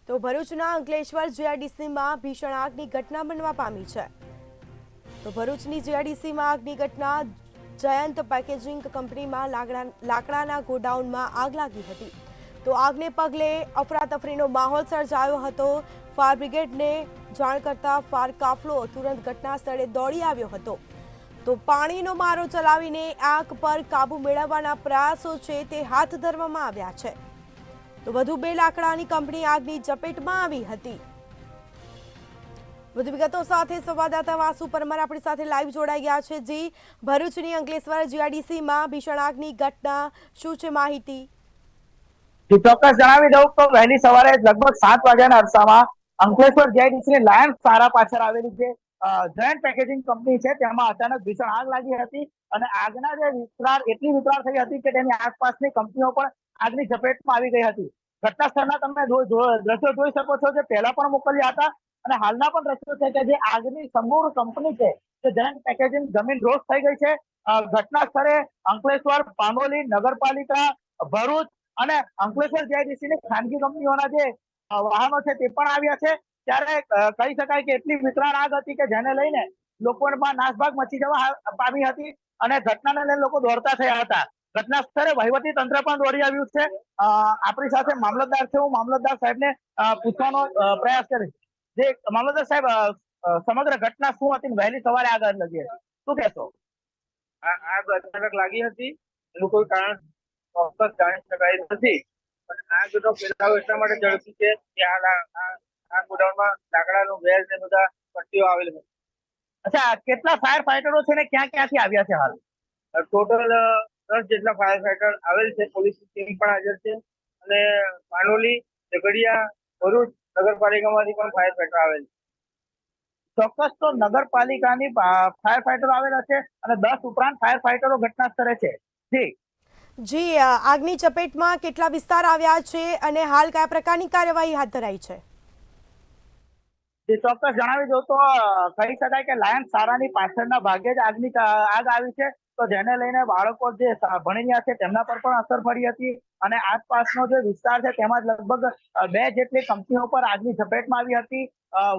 તો ભરૂચના અંકલેશ્વર જીઆઈડીસીમાં ભીષણ આગની ઘટના બનવા પામી છે। તો ભરૂચની જીઆઈડીસીમાં આગની ઘટના જયંત પેકેજિંગ કંપનીમાં લાકડાના ગોડાઉનમાં આગ લાગી હતી। તો આગને પગલે અફરાતફરીનો માહોલ સર્જાયો હતો। ફાયર બ્રિગેડને જાણ કરતા ફાયર કાફલો તુરંત ઘટના સ્થળે દોડી આવ્યો હતો। તો પાણીનો મારો ચલાવીને આગ પર કાબુ મેળવવાના પ્રયાસો છે તે હાથ ધરવામાં આવ્યા છે। તો વધુ 2 લાકડાની કંપની આગની ઝપેટમાં આવી હતી। વધુ વિગતો સાથે સંવાદદાતા વાસુ પરમાર આપણી સાથે લાઈવ જોડાઈ ગયા છે। જી, ભરૂચની અંકલેશ્વર જીઆઈડીસીમાં ભીષણ આગની ઘટના, શું છે માહિતી? ચોક્કસ જણાવી દઉં તો વહેલી સવારે લગભગ 7 વાગ્યાના અરસામાં અંકલેશ્વર જીઆઈડીસી લાયન્સ સારા પાછળ આવેલી જે જયંત પેકેજિંગ કંપની છે તેમાં અચાનક ભીષણ આગ લાગી હતી અને આગના જે વિકરાળ એટલી વિકરાળ થઈ હતી કે તેની આસપાસની કંપનીઓ પણ આગની ઝપેટમાં આવી ગઈ હતી। ઘટના સ્થળના તમે દ્રશ્યો જોઈ શકો છો, જે પહેલા પણ મોકલ્યા હતા અને હાલના પણ દ્રશ્યો છે કે જે આગની સમૂળ કંપની છે તે જયંત પેકેજિંગ જમીન રોષ થઈ ગઈ છે। ઘટના સ્થળે અંકલેશ્વર, પાંડોલી, નગરપાલિકા, ભરૂચ અને અંકલેશ્વર જીઆઈડીસી ની ખાનગી કંપનીઓના જે વાહનો છે તે પણ આવ્યા છે। ત્યારે કહી શકાય કે એટલી વિકરાળ આગ હતી કે જેને લઈને લોકોમાં નાસભાગ મચી જવા પામી હતી અને ઘટનાને લઈને લોકો દોડતા થયા હતા। ઘટના સ્થળે વહીવટી તંત્ર પણ દોડી આવ્યું છે। આપણી સાથે મામલતદાર છે, હું મામલતદાર સાહેબને પૂછવાનો પ્રયાસ કરીશ। જે મામલતદાર સાહેબ, સમગ્ર ઘટના શું હતી? વહેલી સવારે આગ લાગી હતી, શું કહેશો? આગ અચાનક લાગી હતી, એનું કોઈ કારણ ચોક્કસ જાણી શકાય નથી, પણ આગનો ફેલાવો એટલા માટે ઝડપી છે કે આ ગોડાઉનમાં લાકડાનું વેર ને બધા પટ્ટીઓ આવેલી છે। અચ્છા, કેટલા ફાયર ફાઈટરો છે ને ક્યાંથી આવ્યા છે? હાલ ટોટલ 10 જેટલા ફાયર ફાઈટર આવેલ છે, પોલીસની ટીમ પણ હાજર છે અને પાનોલી, ઝઘડિયા, ભરૂચ નગરપાલિકામાંથી પણ ફાયર ફાઈટર આવેલ છે। ચોક્કસ, તો નગરપાલિકાની ફાયર ફાઈટરો આવેલા છે અને 10 ઉપરાંત ફાયર ફાઈટરો ઘટના સ્થળે છે। જી, આગની ચપેટમાં કેટલા વિસ્તાર આવ્યા છે અને હાલ કયા પ્રકારની કાર્યવાહી હાથ ધરાઈ છે? ચોક્કસ જણાવી દઉં તો કહી શકાય કે લાયન્સ સારાની પાછળના ભાગે જ આગ આવી છે। તો જેને લઈને બાળકો જે ભણી રહ્યા છે તેમના પર પણ અસર પડી હતી અને આસપાસનો જે વિસ્તાર છે તેમાં લગભગ 2 જેટલી કંપનીઓ પર આગની ઝપેટમાં આવી હતી।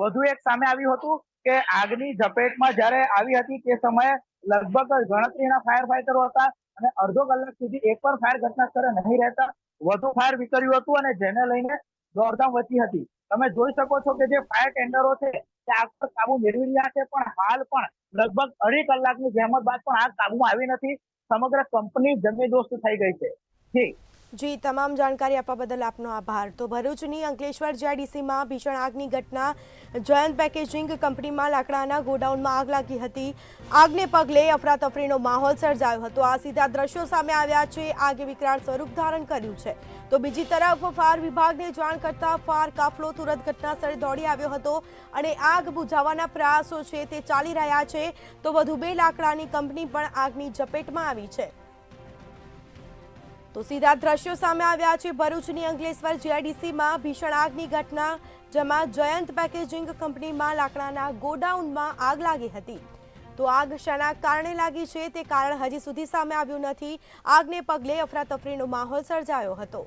વધુ એક સામે આવ્યું હતું કે આગની ઝપેટમાં જ્યારે આવી હતી તે સમયે લગભગ ગણતરીના ફાયર ફાઈટરો હતા અને અડધો કલાક સુધી એક પણ ફાયર ઘટના સ્થળે નહીં રહેતા વધુ ફાયર વિકર્યું હતું અને જેને લઈને દોડધામ વધી હતી। તમે જોઈ શકો છો કે જે ફાયર ટેન્ડરો છે તે આગ પર કાબુ મેળવી રહ્યા છે, પણ હાલ પણ લગભગ 2.5 કલાકની જહેમત બાદ પણ આગ કાબુમાં આવી નથી। સમગ્ર કંપની જમીનદોસ્ત થઈ ગઈ છે। જી, તમામ જાણકારી આપવા બદલ આપનો આભાર। તો ભરૂચની અંકલેશ્વર જીઆઈડીસીમાં ભીષણ આગની ઘટના, જયંત પેકેજિંગ કંપનીમાં લાકડાના ગોડાઉનમાં આગ લાગી હતી। આગને પગલે અફરાતફરીનો માહોલ સર્જાયો હતો। આ સીધા દ્રશ્યો સામે આવ્યા છે। આગે વિકરાળ સ્વરૂપ ધારણ કર્યું છે। તો બીજી તરફ ફાયર વિભાગને જાણ કરતા ફાયર કાફલો તુરંત ઘટના સ્થળે દોડી આવ્યો હતો અને આગ બુઝાવવાના પ્રયાસો છે તે ચાલી રહ્યા છે। તો વધુ 2 લાકડાની કંપની પણ આગની ઝપેટમાં આવી છે। તો સીધા દ્રશ્યો સામે આવ્યા છે ભરૂચની અંકલેશ્વર જીઆઈડીસીમાં ભીષણ આગની ઘટના, જેમાં જયંત પેકેજિંગ કંપનીમાં લાકડાના ગોડાઉનમાં આગ લાગી હતી। તો આગ શાના કારણે લાગી છે તે કારણ હજી સુધી સામે આવ્યું નથી। આગને પગલે અફરાતફરીનો માહોલ સર્જાયો હતો।